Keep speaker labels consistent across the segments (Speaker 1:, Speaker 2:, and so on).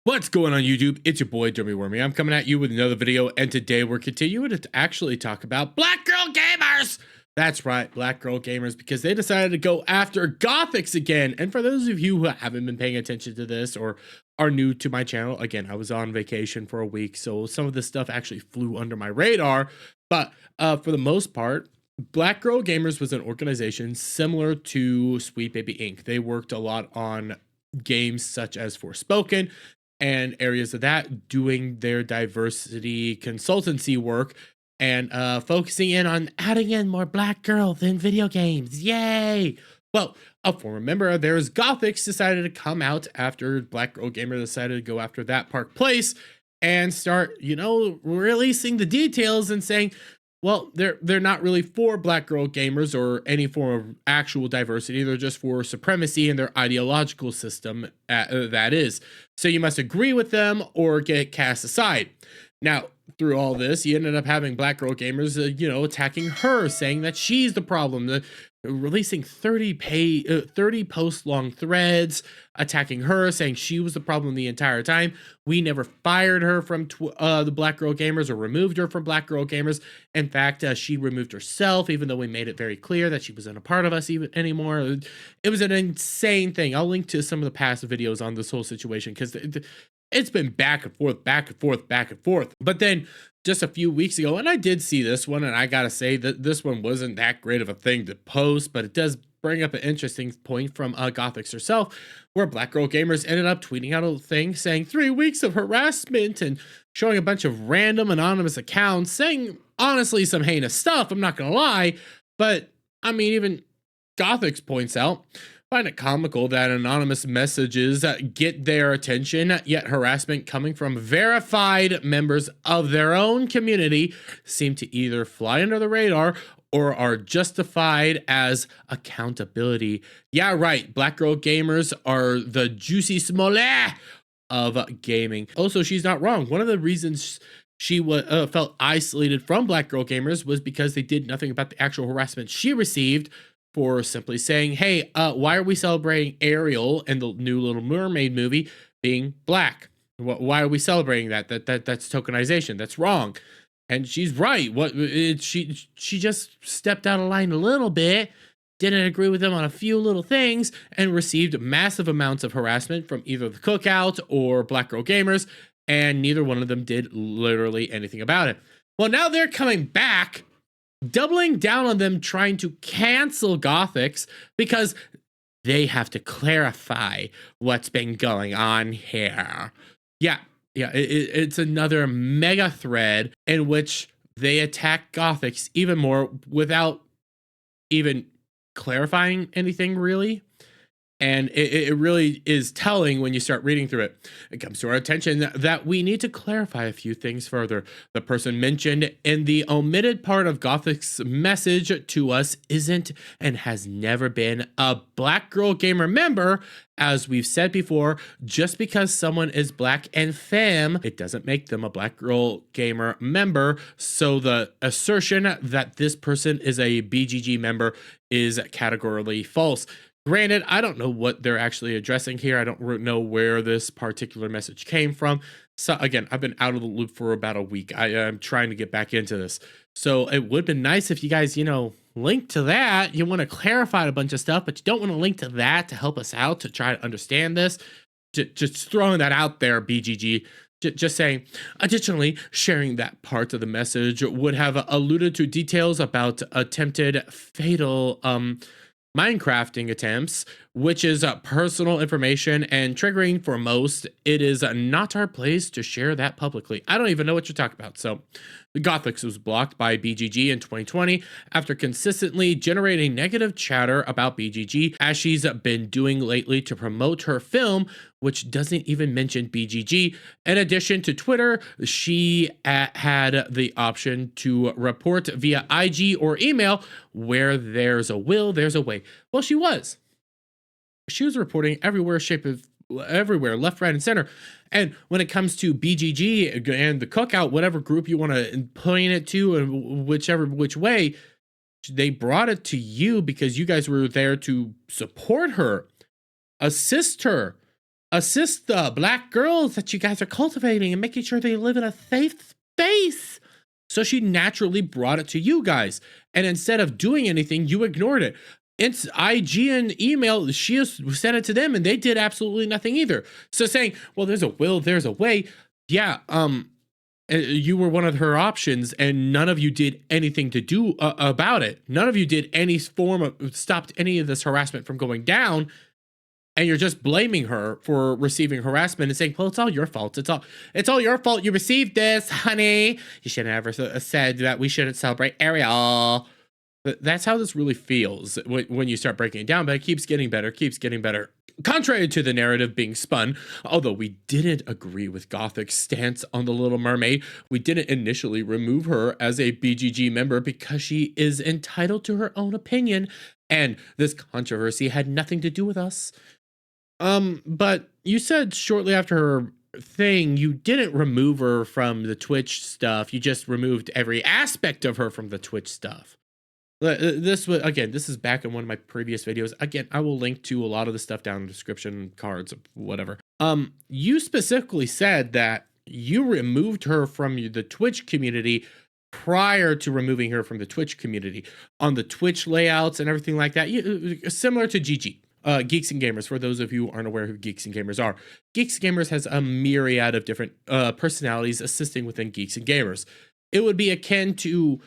Speaker 1: What's going on YouTube? It's your boy Jeremy Wormy. I'm coming at you with another video, and today we're continuing to actually talk about Black Girl Gamers. That's right, Black Girl Gamers, because they decided to go after Gothix again. And for those of you who haven't been paying attention to this or are new to my channel, again, I was on vacation for a week, so some of this stuff actually flew under my radar. But for the most part, Black Girl Gamers was an organization similar to Sweet Baby Inc. They worked a lot on games such as Forspoken and areas of that, doing their diversity consultancy work and focusing in on adding in more black girls in video games. Yay! Well, a former member of theirs, Gothix, decided to come out after Black Girl Gamer decided to go after that Park Place and start, releasing the details and saying, well, they're not really for Black Girl Gamers or any form of actual diversity. They're just for supremacy and their ideological system, that is. So you must agree with them or get cast aside. Now, through all this, you ended up having Black Girl Gamers, attacking her, saying that she's the problem, releasing 30 post-long threads attacking her, saying she was the problem the entire time. We never fired her from the Black Girl Gamers or removed her from Black Girl Gamers. In fact, she removed herself, even though we made it very clear that she wasn't a part of us anymore. It was an insane thing. I'll link to some of the past videos on this whole situation because it's been back and forth, back and forth, back and forth. But then just a few weeks ago, and I did see this one, and I gotta say that this one wasn't that great of a thing to post, but it does bring up an interesting point from Gothix herself, where Black Girl Gamers ended up tweeting out a thing saying 3 weeks of harassment and showing a bunch of random anonymous accounts saying, honestly, some heinous stuff, I'm not gonna lie. But I mean, even Gothix points out, find it comical that anonymous messages get their attention, yet harassment coming from verified members of their own community seem to either fly under the radar or are justified as accountability. Yeah, right. Black Girl Gamers are the juicy smollett of gaming. Also, she's not wrong. One of the reasons she felt isolated from Black Girl Gamers was because they did nothing about the actual harassment she received for simply saying, hey, why are we celebrating Ariel and the new Little Mermaid movie being black? Why are we celebrating that? That's tokenization. That's wrong. And she's right. She just stepped out of line a little bit, didn't agree with them on a few little things, and received massive amounts of harassment from either the Cookout or Black Girl Gamers, and neither one of them did literally anything about it. Well, now they're coming back, doubling down on them, trying to cancel Gothix because they have to clarify what's been going on here. Yeah, it's another mega thread in which they attack Gothix even more without even clarifying anything, really. And it really is telling when you start reading through it. It comes to our attention that we need to clarify a few things further. The person mentioned in the omitted part of Gothix's message to us isn't and has never been a Black Girl Gamer member. As we've said before, just because someone is black and femme, it doesn't make them a Black Girl Gamer member. So the assertion that this person is a BGG member is categorically false. Granted, I don't know what they're actually addressing here. I don't know where this particular message came from. So again, I've been out of the loop for about a week. I am trying to get back into this. So it would have been nice if you guys, link to that. You want to clarify a bunch of stuff, but you don't want to link to that to help us out to try to understand this. Just throwing that out there, BGG. Just saying, additionally, sharing that part of the message would have alluded to details about attempted fatal Minecrafting attempts, which is personal information and triggering for most. It is not our place to share that publicly. I don't even know what you're talking about. So Gothix was blocked by BGG in 2020 after consistently generating negative chatter about BGG, as she's been doing lately to promote her film, which doesn't even mention BGG. In addition to Twitter, she had the option to report via IG or email. Where there's a will, there's a way. Well, she was reporting everywhere, everywhere, left, right, and center. And when it comes to BGG and the Cookout, whatever group you want to point it to, and which way, they brought it to you because you guys were there to support her, assist her, assist the black girls that you guys are cultivating and making sure they live in a safe space. So she naturally brought it to you guys. And instead of doing anything, you ignored it. It's IG and email, she sent it to them and they did absolutely nothing either. So saying, well, there's a will, there's a way. Yeah, you were one of her options and none of you did anything to do about it. None of you did any form of, stopped any of this harassment from going down. And you're just blaming her for receiving harassment and saying, well, it's all your fault. It's all your fault you received this, honey. You should have ever said that we shouldn't celebrate Ariel. That's how this really feels when you start breaking it down, but it keeps getting better, keeps getting better. Contrary to the narrative being spun, although we didn't agree with Gothix's stance on the Little Mermaid, we didn't initially remove her as a BGG member because she is entitled to her own opinion, and this controversy had nothing to do with us. But you said shortly after her thing, you didn't remove her from the Twitch stuff, you just removed every aspect of her from the Twitch stuff. This was, again, this is back in one of my previous videos. Again, I will link to a lot of the stuff down in the description, cards, whatever. You specifically said that you removed her from the Twitch community prior to removing her from the Twitch community on the Twitch layouts and everything like that. Similar to GG. Geeks and Gamers, for those of you who aren't aware who Geeks and Gamers are. Geeks and Gamers has a myriad of different personalities assisting within Geeks and Gamers. It would be akin to,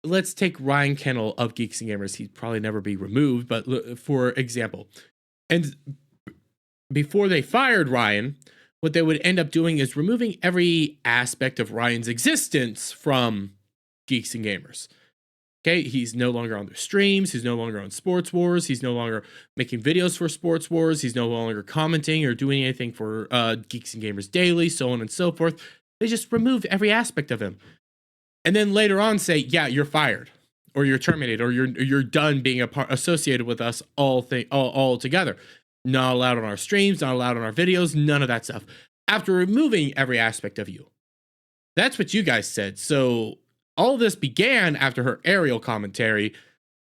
Speaker 1: let's take Ryan Kennel of Geeks and Gamers. He'd probably never be removed, but for example. And before they fired Ryan, what they would end up doing is removing every aspect of Ryan's existence from Geeks and Gamers. Okay, he's no longer on their streams, he's no longer on Sports Wars, he's no longer making videos for Sports Wars, he's no longer commenting or doing anything for Geeks and Gamers Daily, so on and so forth. They just removed every aspect of him. And then later on say, yeah, you're fired, or you're terminated, or you're done being associated with us all together. Not allowed on our streams, not allowed on our videos, none of that stuff. After removing every aspect of you. That's what you guys said. So all this began after her Ariel commentary.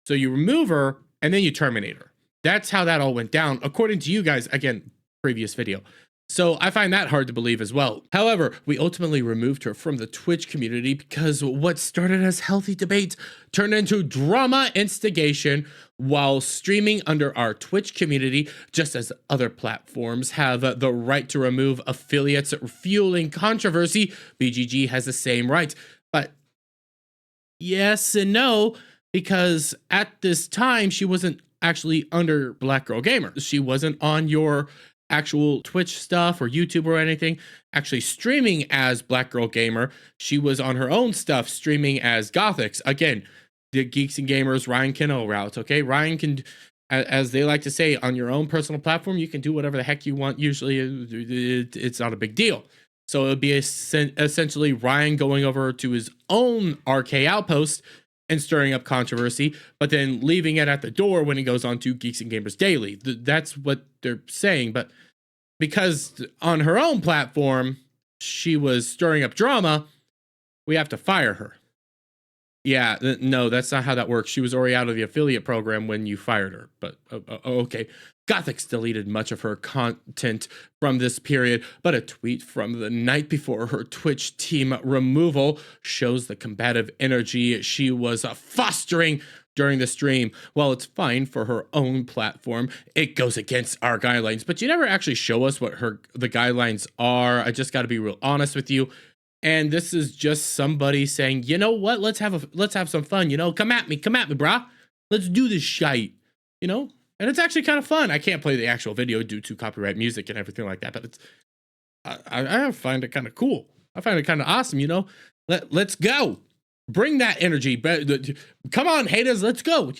Speaker 1: So you remove her and then you terminate her. That's how that all went down, according to you guys. Again, previous video. So I find that hard to believe as well. However, we ultimately removed her from the Twitch community because what started as healthy debate turned into drama instigation while streaming under our Twitch community, just as other platforms have the right to remove affiliates fueling controversy. BGG has the same right. But yes and no, because at this time, she wasn't actually under Black Girl Gamer. She wasn't on your actual Twitch stuff or YouTube or anything, actually streaming as Black Girl Gamer. She was on her own stuff, streaming as Gothix. Again, the Geeks and Gamers Ryan Kennel route, okay? Ryan can, as they like to say, on your own personal platform, you can do whatever the heck you want. Usually, it's not a big deal. So it would be essentially Ryan going over to his own RK Outpost and stirring up controversy, but then leaving it at the door when he goes on to Geeks and Gamers Daily. That's what they're saying. But because on her own platform, she was stirring up drama, we have to fire her. Yeah, no, that's not how that works. She was already out of the affiliate program when you fired her, but okay. Gothix deleted much of her content from this period, but a tweet from the night before her Twitch team removal shows the combative energy she was fostering during the stream. While it's fine for her own platform, it goes against our guidelines, but you never actually show us what the guidelines are. I just got to be real honest with you. And this is just somebody saying, you know what? Let's have some fun. You know, come at me, brah. Let's do this shite. You know, and it's actually kind of fun. I can't play the actual video due to copyright music and everything like that, but it's I find it kind of cool. I find it kind of awesome. You know, let's go. Bring that energy. Come on, haters. Let's go.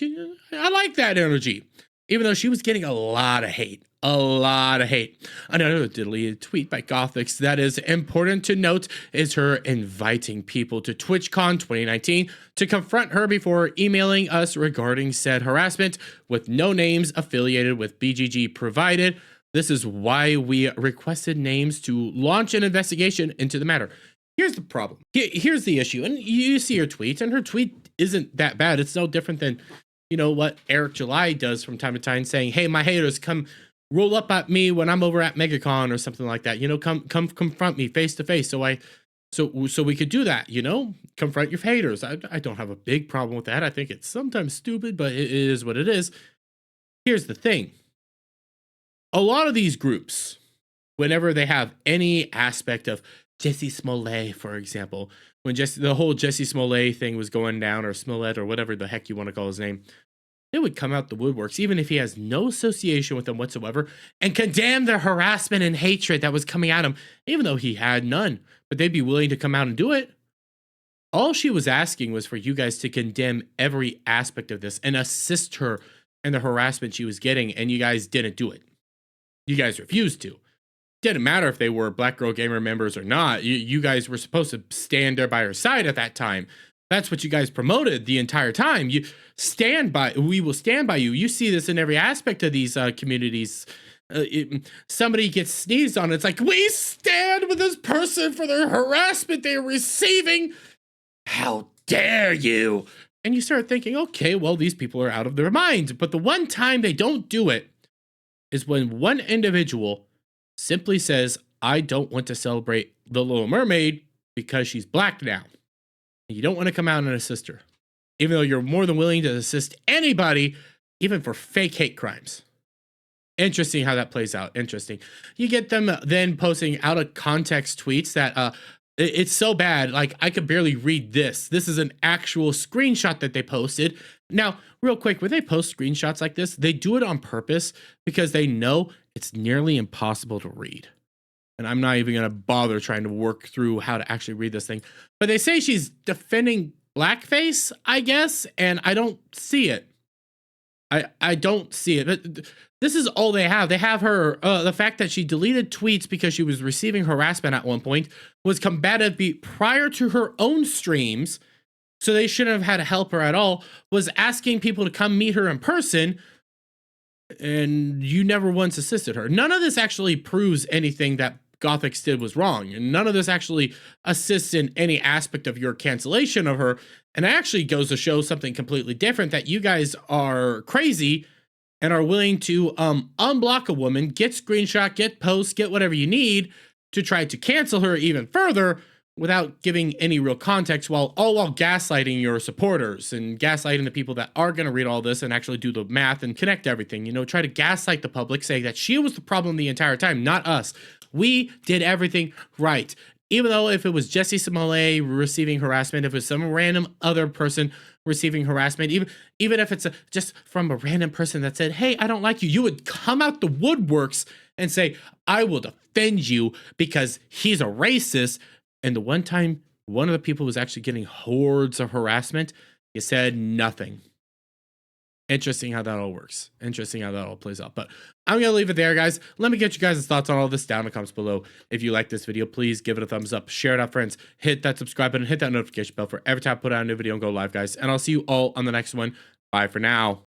Speaker 1: I like that energy. Even though she was getting a lot of hate. Another deleted tweet by Gothix that is important to note is her inviting people to TwitchCon 2019 to confront her before emailing us regarding said harassment, with no names affiliated with BGG provided. This is why we requested names to launch an investigation into the matter. Here's the problem. Here's the issue. And you see her tweets, and her tweet isn't that bad. It's no different than, you know, what Eric July does from time to time, saying, hey, my haters, come roll up at me when I'm over at MegaCon or something like that. You know, come confront me face to face. So we could do that. You know, confront your haters. I don't have a big problem with that. I think it's sometimes stupid, but it is what it is. Here's the thing. A lot of these groups, whenever they have any aspect of Jesse Smollett, for example, when the whole Jesse Smollett thing was going down, or Smollett, or whatever the heck you want to call his name, they would come out the woodworks, even if he has no association with them whatsoever, and condemn the harassment and hatred that was coming at him, even though he had none. But they'd be willing to come out and do it. All she was asking was for you guys to condemn every aspect of this and assist her in the harassment she was getting, and you guys didn't do it. You guys refused to. Didn't matter if they were Black Girl Gamer members or not. You guys were supposed to stand there by her side at that time. That's what you guys promoted the entire time. We will stand by you. You see this in every aspect of these communities. Somebody gets sneezed on, it's like, we stand with this person for their harassment they're receiving. How dare you? And you start thinking, okay, well, these people are out of their minds. But the one time they don't do it is when one individual simply says, I don't want to celebrate The Little Mermaid because she's black now. And you don't want to come out and assist her, even though you're more than willing to assist anybody, even for fake hate crimes. Interesting how that plays out. Interesting. You get them then posting out of context tweets that it's so bad, like I could barely read this. This is an actual screenshot that they posted. Now, real quick, when they post screenshots like this, they do it on purpose because they know it's nearly impossible to read. And I'm not even going to bother trying to work through how to actually read this thing. But they say she's defending blackface, I guess, and I don't see it. I don't see it. But this is all they have. They have her, the fact that she deleted tweets because she was receiving harassment at one point, was combative prior to her own streams, so they shouldn't have had to help her at all, was asking people to come meet her in person, and you never once assisted her. None of this actually proves anything that Gothix did was wrong, and none of this actually assists in any aspect of your cancellation of her, and it actually goes to show something completely different, that you guys are crazy and are willing to unblock a woman, get screenshot, get posts, get whatever you need to try to cancel her even further without giving any real context, while gaslighting your supporters and gaslighting the people that are going to read all this and actually do the math and connect everything. You know, try to gaslight the public, saying that she was the problem the entire time, not us. We did everything right. Even though if it was Jesse Smollett receiving harassment, if it was some random other person receiving harassment, even if it's just from a random person that said, hey, I don't like you, you would come out the woodworks and say, I will defend you because he's a racist. And the one time one of the people was actually getting hordes of harassment, you said nothing. Interesting how that all works. Interesting how that all plays out. But I'm going to leave it there, guys. Let me get you guys' thoughts on all this down in the comments below. If you like this video, please give it a thumbs up. Share it out, friends. Hit that subscribe button. Hit that notification bell for every time I put out a new video and go live, guys. And I'll see you all on the next one. Bye for now.